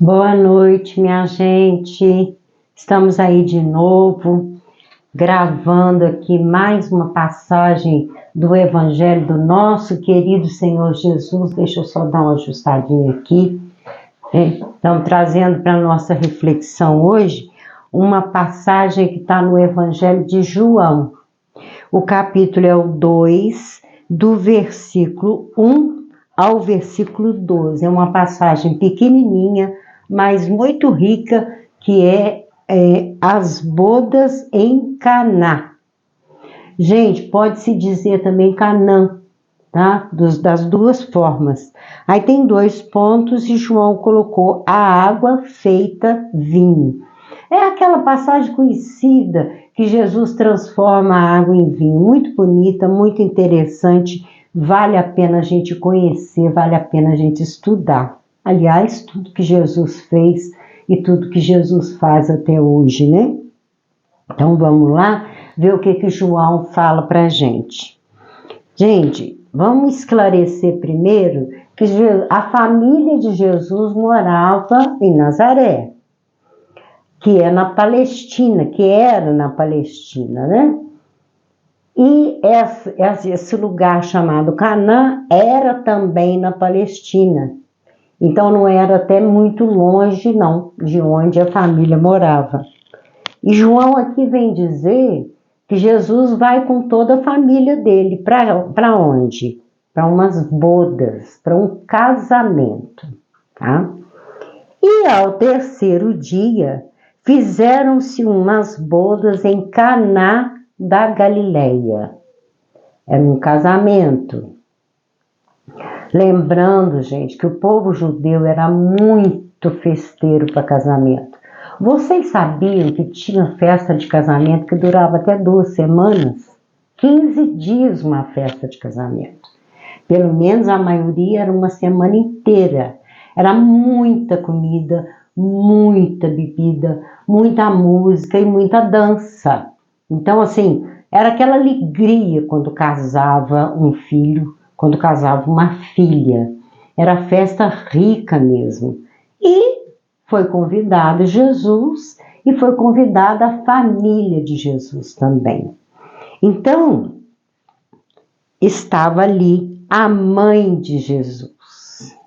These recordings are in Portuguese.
Boa noite, minha gente. Estamos aí de novo, gravando aqui mais uma passagem do Evangelho do nosso querido Senhor Jesus. Deixa eu só dar uma ajustadinha aqui. Estamos trazendo para a nossa reflexão hoje uma passagem que está no Evangelho de João. O capítulo é o 2, do versículo 1 ao versículo 12. É uma passagem pequenininha, mas muito rica, que é as bodas em Caná. Gente, pode-se dizer também Canaã, tá? Das duas formas. Aí tem 2 pontos e João colocou a água feita vinho. É aquela passagem conhecida que Jesus transforma a água em vinho. Muito bonita, muito interessante. Vale a pena a gente conhecer, vale a pena a gente estudar. Aliás, tudo que Jesus fez e tudo que Jesus faz até hoje, né? Então vamos lá ver o que João fala pra gente. Gente, vamos esclarecer primeiro que a família de Jesus morava em Nazaré, que é na Palestina, que era na Palestina, né? E esse lugar chamado Canaã era também na Palestina. Então não era até muito longe, não, de onde a família morava. E João aqui vem dizer que Jesus vai com toda a família dele. Para onde? Para umas bodas, para um casamento, tá? E ao terceiro dia, fizeram-se umas bodas em Caná da Galileia. Era um casamento. Lembrando, gente, que o povo judeu era muito festeiro para casamento. Vocês sabiam que tinha festa de casamento que durava até 2 semanas? 15 dias uma festa de casamento. Pelo menos a maioria era uma semana inteira. Era muita comida, muita bebida, muita música e muita dança. Então, assim, era aquela alegria quando casava um filho, quando casava uma filha. Era festa rica mesmo. E foi convidado Jesus e foi convidada a família de Jesus também. Então, estava ali a mãe de Jesus.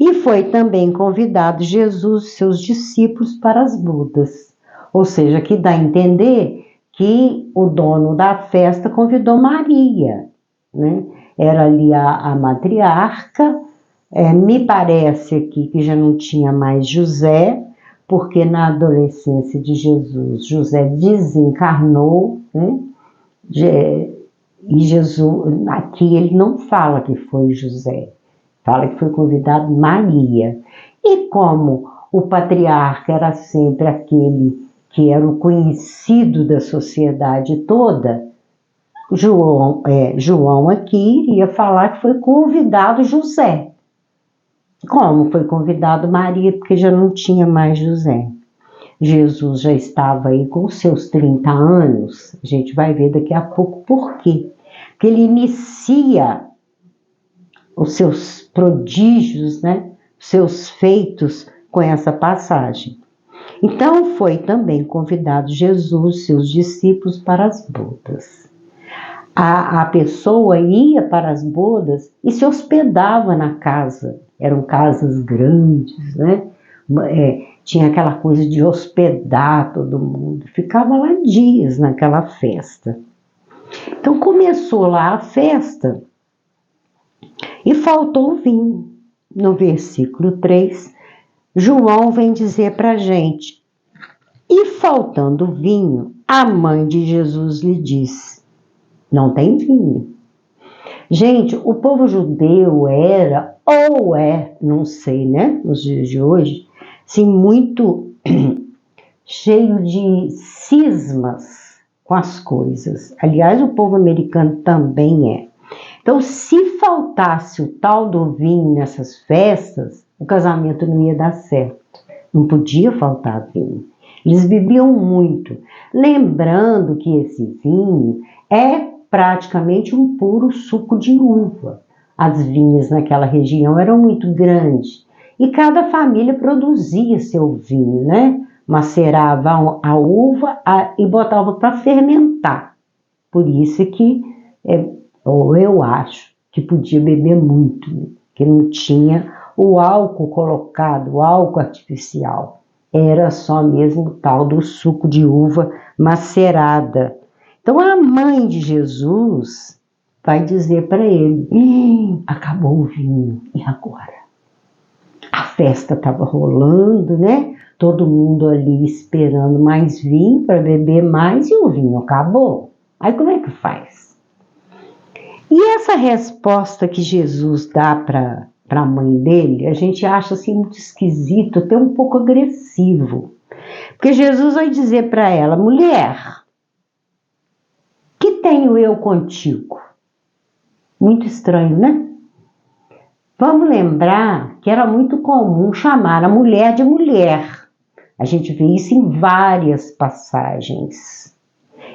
E foi também convidado Jesus e seus discípulos para as bodas. Ou seja, que dá a entender que o dono da festa convidou Maria, né? Era ali a matriarca. Me parece aqui que já não tinha mais José, porque na adolescência de Jesus, José desencarnou, né? E Jesus, aqui ele não fala que foi José, fala que foi convidado Maria. E como o patriarca era sempre aquele que era o conhecido da sociedade toda, João aqui iria falar que foi convidado José. Como foi convidado Maria, porque já não tinha mais José. Jesus já estava aí com seus 30 anos, a gente vai ver daqui a pouco por quê. Porque ele inicia os seus prodígios, né? Seus feitos com essa passagem. Então foi também convidado Jesus, seus discípulos, para as bodas. A pessoa ia para as bodas e se hospedava na casa. Eram casas grandes, né? Tinha aquela coisa de hospedar todo mundo. Ficava lá dias naquela festa. Então começou lá a festa e faltou o vinho. No versículo 3, João vem dizer para a gente: e faltando vinho, a mãe de Jesus lhe disse: não tem vinho. Gente, o povo judeu era, ou não sei, né, nos dias de hoje, assim, muito cheio de cismas com as coisas. Aliás, o povo americano também é. Então, se faltasse o tal do vinho nessas festas, o casamento não ia dar certo. Não podia faltar vinho. Eles bebiam muito. Lembrando que esse vinho é praticamente um puro suco de uva. As vinhas naquela região eram muito grandes e cada família produzia seu vinho, né? Macerava a uva e botava para fermentar. Por isso que, ou eu acho, que podia beber muito, né? Que não tinha o álcool colocado, o álcool artificial. Era só mesmo o tal do suco de uva macerada. Então a mãe de Jesus vai dizer para ele: acabou o vinho, e agora? A festa estava rolando, né? Todo mundo ali esperando mais vinho para beber mais, e o vinho acabou. Aí como é que faz? E essa resposta que Jesus dá para a mãe dele, a gente acha assim muito esquisito, até um pouco agressivo. Porque Jesus vai dizer para ela: mulher, que tenho eu contigo? Muito estranho, né? Vamos lembrar que era muito comum chamar a mulher de mulher. A gente vê isso em várias passagens.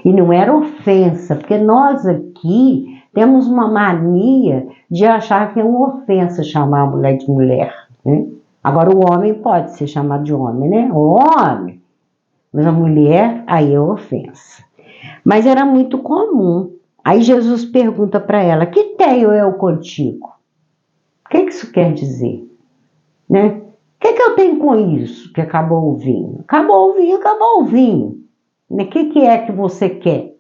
E não era ofensa, porque nós aqui temos uma mania de achar que é uma ofensa chamar a mulher de mulher, né? Agora o homem pode ser chamado de homem, né? O homem. Mas a mulher, aí é ofensa. Mas era muito comum. Aí Jesus pergunta para ela: que tenho eu contigo? O que isso quer dizer? Né? O que eu tenho com isso que acabou o vinho? Acabou o vinho, acabou o vinho. O que é que você quer?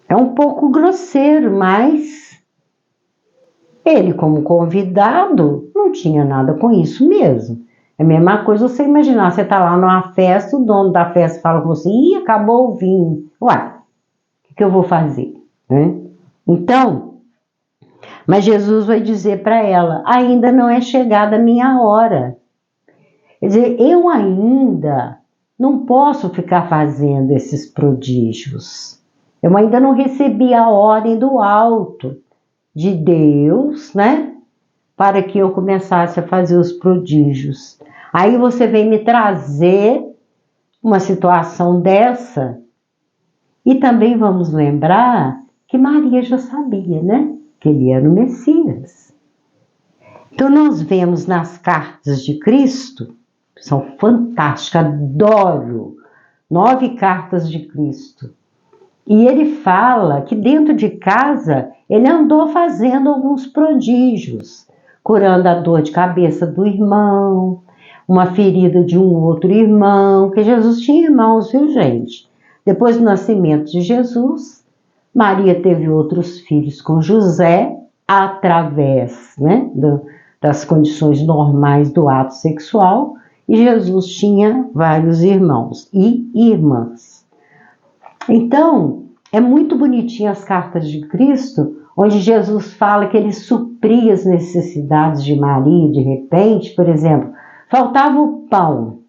É um pouco grosseiro, mas ele, como convidado, não tinha nada com isso mesmo. É a mesma coisa você imaginar, você está lá numa festa, o dono da festa fala com você: ih, acabou o vinho. Ué, o que eu vou fazer? Né? Então, mas Jesus vai dizer para ela: ainda não é chegada a minha hora. Quer dizer, eu ainda não posso ficar fazendo esses prodígios. Eu ainda não recebi a ordem do alto de Deus, né? Para que eu começasse a fazer os prodígios. Aí você vem me trazer uma situação dessa. E também vamos lembrar que Maria já sabia, né? Que ele era o Messias. Então nós vemos nas cartas de Cristo, são fantásticas, adoro, 9 cartas de Cristo. E ele fala que dentro de casa ele andou fazendo alguns prodígios, curando a dor de cabeça do irmão, uma ferida de um outro irmão, que Jesus tinha irmãos, viu, gente? Depois do nascimento de Jesus, Maria teve outros filhos com José, através, né, das condições normais do ato sexual, e Jesus tinha vários irmãos e irmãs. Então, é muito bonitinho as cartas de Cristo, onde Jesus fala que ele supria as necessidades de Maria, de repente, por exemplo, faltava o pão.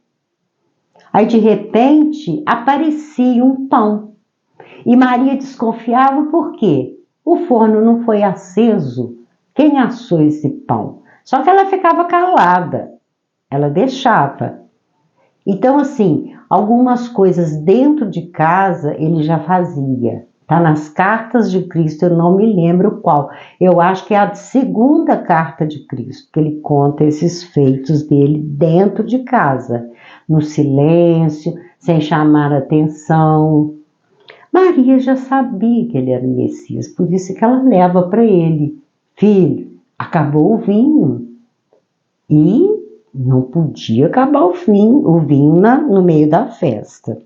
Aí, de repente, aparecia um pão. E Maria desconfiava por quê? O forno não foi aceso. Quem assou esse pão? Só que ela ficava calada. Ela deixava. Então, assim, algumas coisas dentro de casa ele já fazia. Está nas cartas de Cristo, eu não me lembro qual. Eu acho que é a segunda carta de Cristo, que ele conta esses feitos dele dentro de casa, no silêncio, sem chamar atenção. Maria já sabia que ele era o Messias, por isso que ela leva para ele: filho, acabou o vinho. E não podia acabar o vinho no meio da festa.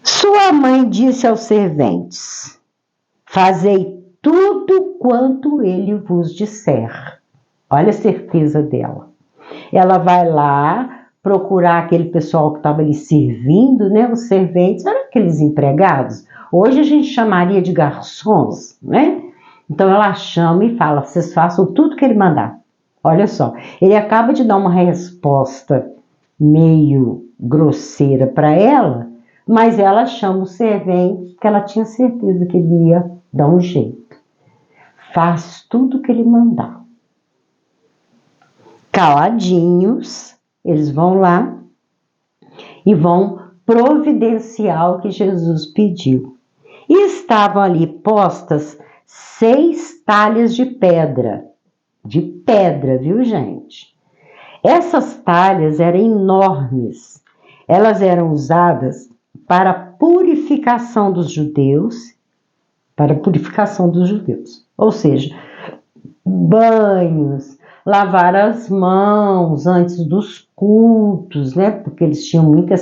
Sua mãe disse aos serventes: fazei tudo quanto ele vos disser. Olha a certeza dela. Ela vai lá procurar aquele pessoal que estava ali servindo, né? Os serventes, eram aqueles empregados. Hoje a gente chamaria de garçons, né? Então ela chama e fala: vocês façam tudo que ele mandar. Olha só, ele acaba de dar uma resposta meio grosseira para ela, mas ela chama o servente, que ela tinha certeza que ele ia dar um jeito. Faz tudo que ele mandar. Caladinhos, eles vão lá e vão providenciar o que Jesus pediu. E estavam ali postas 6 talhas de pedra. de pedra, viu, gente? Essas talhas eram enormes. Elas eram usadas para a purificação dos judeus, ou seja, banhos, lavar as mãos antes dos cultos, né? Porque eles tinham muito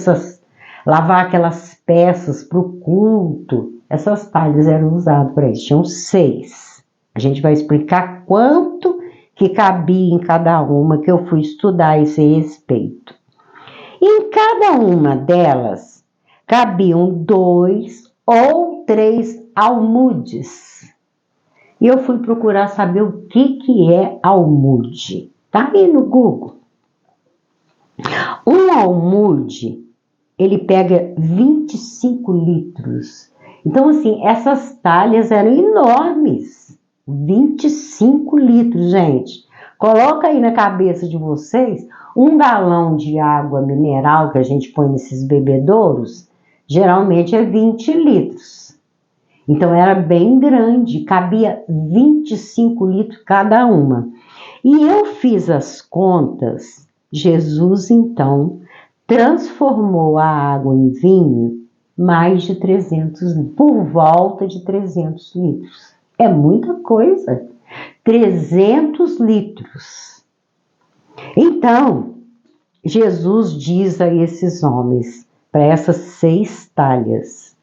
lavar aquelas peças para o culto. Essas talhas eram usadas para isso, tinham 6. A gente vai explicar quanto que cabia em cada uma, que eu fui estudar a esse respeito. Em cada uma delas cabiam 2 ou 3 almudes. E eu fui procurar saber o que é almude. Tá aí no Google. Um almude, ele pega 25 litros. Então, assim, essas talhas eram enormes. 25 litros, gente. Coloca aí na cabeça de vocês, 1 galão de água mineral que a gente põe nesses bebedouros, geralmente é 20 litros. Então, era bem grande, cabia 25 litros cada uma. E eu fiz as contas. Jesus, então, transformou a água em vinho mais de 300 litros, por volta de 300 litros. É muita coisa. 300 litros. Então, Jesus diz a esses homens, para essas 6 talhas,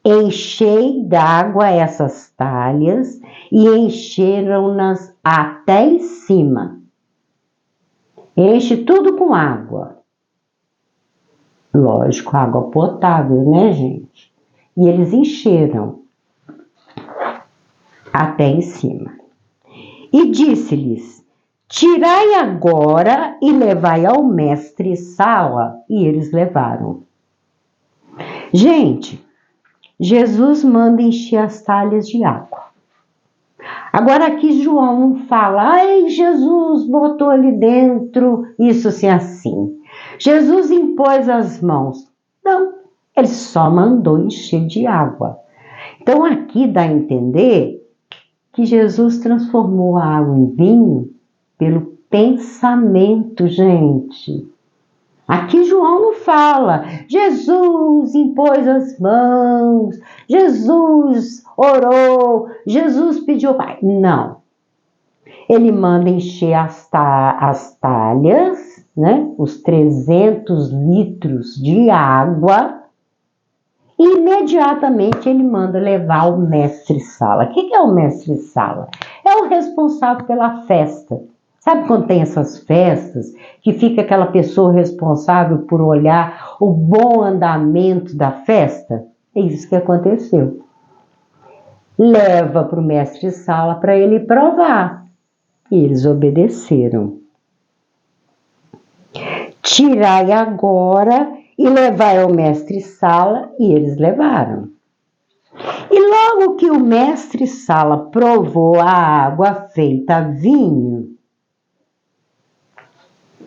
enchei d'água essas talhas e encheram-nas até em cima. Enche tudo com água. Lógico, água potável, né, gente? E eles encheram até em cima. E disse-lhes, tirai agora e levai ao mestre Sala. E eles levaram. Gente, Jesus manda encher as talhas de água. Agora aqui João não fala, ai, Jesus botou ali dentro isso assim. Jesus impôs as mãos. Não, ele só mandou encher de água. Então aqui dá a entender que Jesus transformou a água em vinho pelo pensamento, gente. Aqui João não fala, Jesus impôs as mãos, Jesus orou, Jesus pediu pai. Não. Ele manda encher as talhas, né? Os 300 litros de água. E imediatamente ele manda levar o mestre Sala. O que é o mestre Sala? É o responsável pela festa. Sabe quando tem essas festas que fica aquela pessoa responsável por olhar o bom andamento da festa? É isso que aconteceu. Leva para o mestre Sala para ele provar. E eles obedeceram. Tirai agora e levai ao mestre Sala, e eles levaram. E logo que o mestre Sala provou a água feita vinho,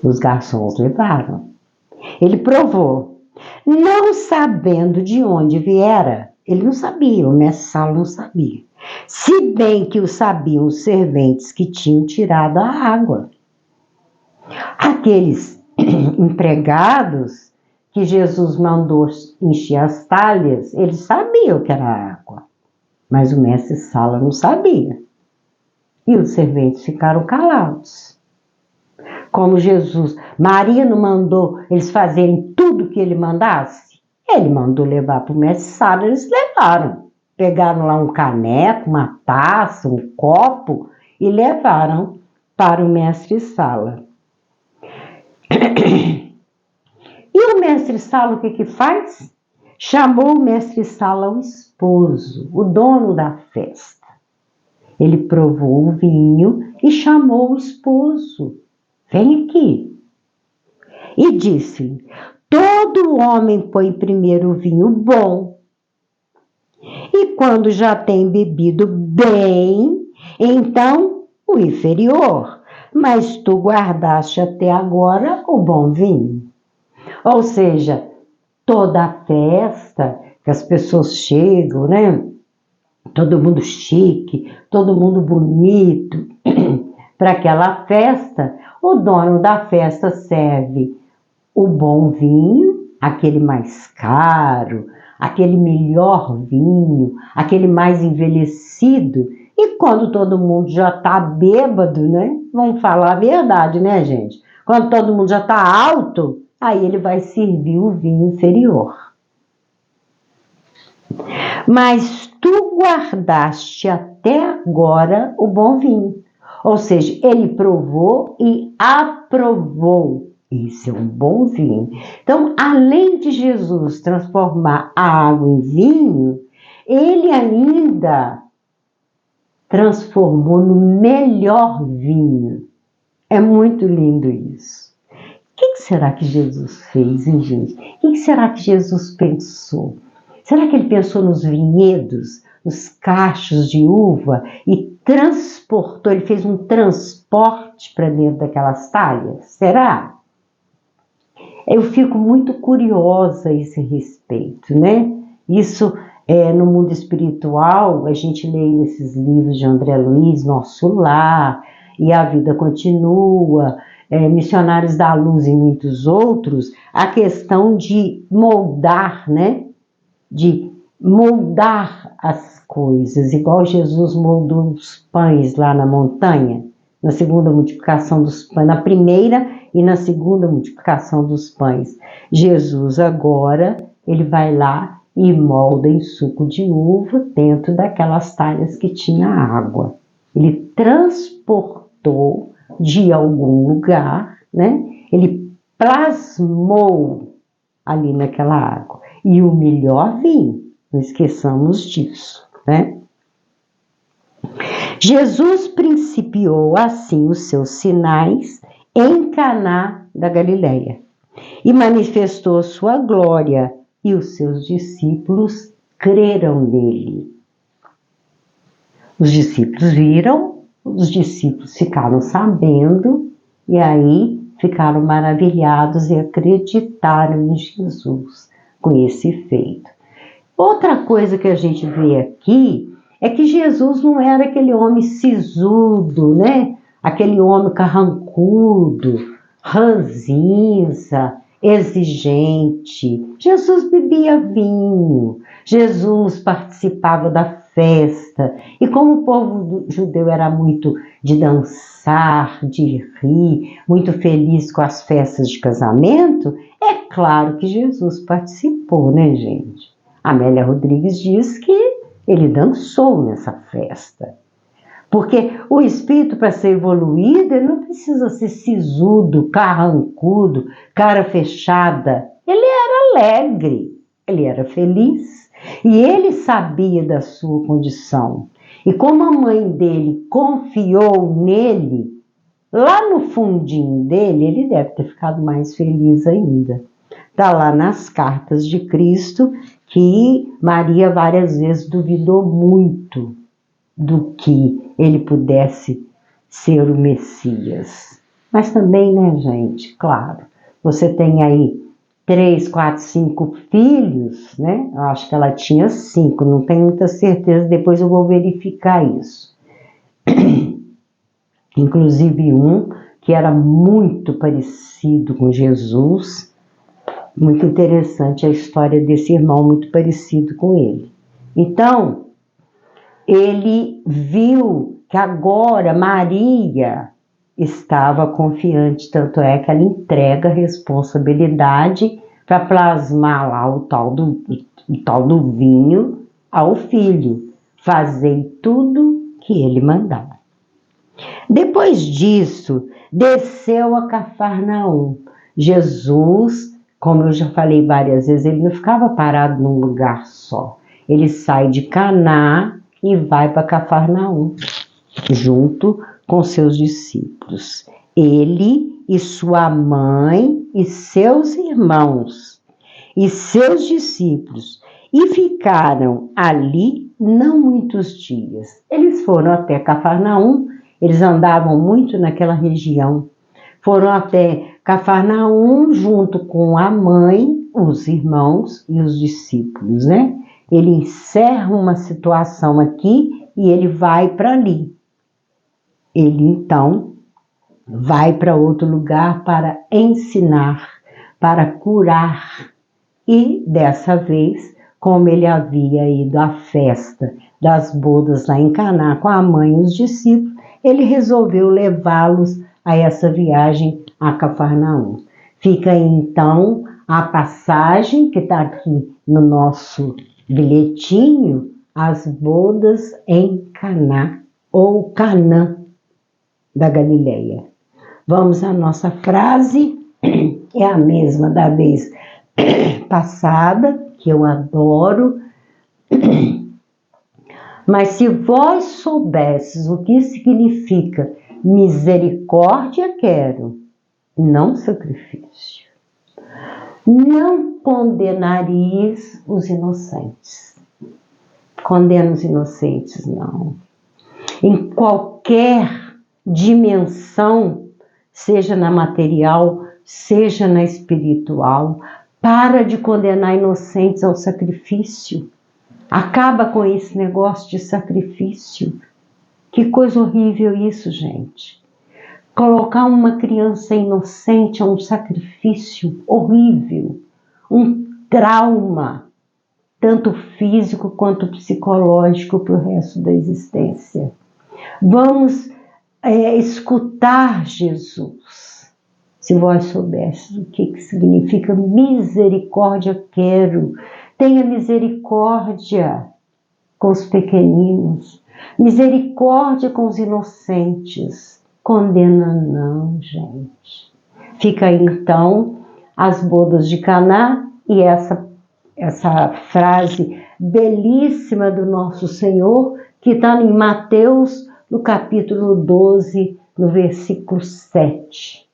os garçons levaram. Ele provou, não sabendo de onde viera. Ele não sabia, o mestre Sala não sabia. Se bem que o sabiam os serventes que tinham tirado a água. Aqueles empregados que Jesus mandou encher as talhas, eles sabiam que era água, mas o mestre Sala não sabia. E os serventes ficaram calados. Como Maria não mandou eles fazerem tudo que ele mandasse, ele mandou levar para o mestre Sala, eles levaram. Pegaram lá um caneco, uma taça, um copo e levaram para o mestre Sala. E o mestre Sala o que faz? Chamou o mestre Sala o esposo, o dono da festa. Ele provou o vinho e chamou o esposo. Vem aqui. E disse-lhe, todo homem põe primeiro o vinho bom. E quando já tem bebido bem, então o inferior. Mas tu guardaste até agora o bom vinho. Ou seja, toda a festa que as pessoas chegam, né? Todo mundo chique, todo mundo bonito, para aquela festa, o dono da festa serve o bom vinho, aquele mais caro, aquele melhor vinho, aquele mais envelhecido. E quando todo mundo já está bêbado, né? Vamos falar a verdade, né, gente? Quando todo mundo já está alto, aí ele vai servir o vinho inferior. Mas tu guardaste até agora o bom vinho. Ou seja, ele provou e aprovou. Isso é um bom vinho. Então, além de Jesus transformar a água em vinho, ele ainda transformou no melhor vinho. É muito lindo isso. O que será que Jesus fez, hein, gente? O que será que Jesus pensou? Será que ele pensou nos vinhedos, nos cachos de uva e transportou, ele fez um transporte para dentro daquelas talhas? Será? Eu fico muito curiosa a esse respeito, né? Isso no mundo espiritual, a gente lê nesses livros de André Luiz, Nosso Lar, e A Vida Continua, Missionários da Luz e muitos outros, a questão de moldar, né? De moldar as coisas, igual Jesus moldou os pães lá na montanha, na segunda multiplicação dos pães, na primeira e na segunda multiplicação dos pães. Jesus agora, ele vai lá e molda em suco de uva dentro daquelas talhas que tinha água. Ele transportou de algum lugar, né? Ele plasmou ali naquela água. E o melhor vinho, não esqueçamos disso, né? Jesus principiou assim os seus sinais em Caná da Galileia e manifestou sua glória, e os seus discípulos creram nele. Os discípulos viram, os discípulos ficaram sabendo, e aí ficaram maravilhados e acreditaram em Jesus com esse feito. Outra coisa que a gente vê aqui é que Jesus não era aquele homem sisudo, né? Aquele homem carrancudo, ranzinza, exigente. Jesus bebia vinho, Jesus participava da festa. E como o povo judeu era muito de dançar, de rir, muito feliz com as festas de casamento, é claro que Jesus participou, né, gente? Amélia Rodrigues diz que ele dançou nessa festa. Porque o espírito, para ser evoluído, ele não precisa ser sisudo, carrancudo, cara fechada. Ele era alegre, ele era feliz. E ele sabia da sua condição. E como a mãe dele confiou nele, lá no fundinho dele, ele deve ter ficado mais feliz ainda. Está lá nas cartas de Cristo que Maria várias vezes duvidou muito do que ele pudesse ser o Messias. Mas também, né, gente, claro, você tem aí 3, 4, 5 filhos, né? Eu acho que ela tinha 5, não tenho muita certeza, depois eu vou verificar isso. Inclusive um que era muito parecido com Jesus. Muito interessante a história desse irmão, muito parecido com ele. Então, ele viu que agora Maria estava confiante, tanto é que ela entrega a responsabilidade para plasmar lá o tal do vinho ao filho. Fazei tudo que ele mandava. Depois disso, desceu a Cafarnaum. Jesus, como eu já falei várias vezes, ele não ficava parado num lugar só. Ele sai de Caná e vai para Cafarnaum, junto com seus discípulos. Ele e sua mãe e seus irmãos e seus discípulos. E ficaram ali não muitos dias. Eles foram até Cafarnaum, eles andavam muito naquela região. Foram até Cafarnaum junto com a mãe, os irmãos e os discípulos, né? Ele encerra uma situação aqui e ele vai para ali. Ele então vai para outro lugar para ensinar, para curar. E dessa vez, como ele havia ido à festa das bodas lá em Caná com a mãe e os discípulos, ele resolveu levá-los a essa viagem a Cafarnaum. Fica aí, então, a passagem que está aqui no nosso bilhetinho, as bodas em Caná, ou Canaã da Galileia. Vamos à nossa frase, é a mesma da vez passada, que eu adoro. Mas se vós soubesses o que significa misericórdia quero, não sacrifício, não condenaríeis os inocentes. Condena os inocentes, não. Em qualquer dimensão, seja na material, seja na espiritual, para de condenar inocentes ao sacrifício. Acaba com esse negócio de sacrifício. Que coisa horrível isso, gente. Colocar uma criança inocente a um sacrifício horrível, um trauma, tanto físico quanto psicológico para o resto da existência. Vamos escutar Jesus. Se vós soubesses o que significa misericórdia quero, tenha misericórdia com os pequeninos, misericórdia com os inocentes. Condena não, gente. Fica aí então as bodas de Caná e essa frase belíssima do nosso Senhor, que está em Mateus, no capítulo 12, no versículo 7.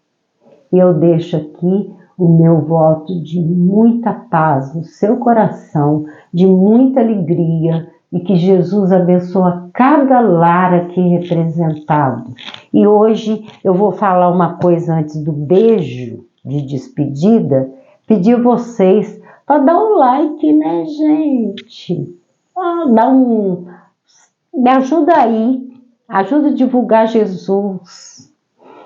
E eu deixo aqui o meu voto de muita paz no seu coração, de muita alegria, e que Jesus abençoe cada lar aqui representado. E hoje eu vou falar uma coisa antes do beijo de despedida, pedir vocês para dar um like, né, gente? Me ajuda aí, ajuda a divulgar Jesus.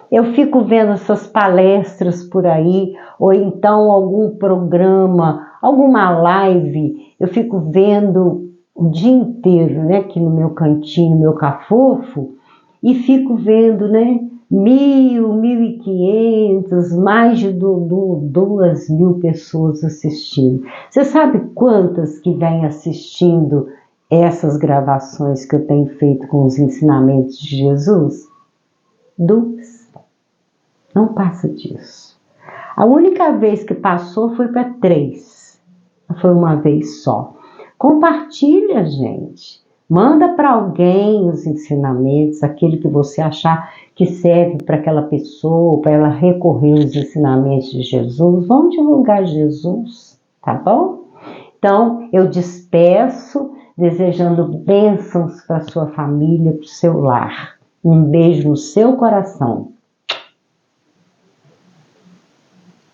Eu fico vendo essas palestras por aí, ou então algum programa, alguma live, eu fico vendo o dia inteiro, né, aqui no meu cantinho, no meu cafofo, e fico vendo, né, 1.000, 1.500, mais de 2.000 pessoas assistindo. Você sabe quantas que vêm assistindo essas gravações que eu tenho feito com os ensinamentos de Jesus? 2. Não passa disso. A única vez que passou foi para 3. Foi uma vez só. Compartilha, gente. Manda para alguém os ensinamentos, aquele que você achar que serve para aquela pessoa, para ela recorrer aos ensinamentos de Jesus. Vamos divulgar Jesus, tá bom? Então, eu despeço, desejando bênçãos para sua família, para o seu lar. Um beijo no seu coração.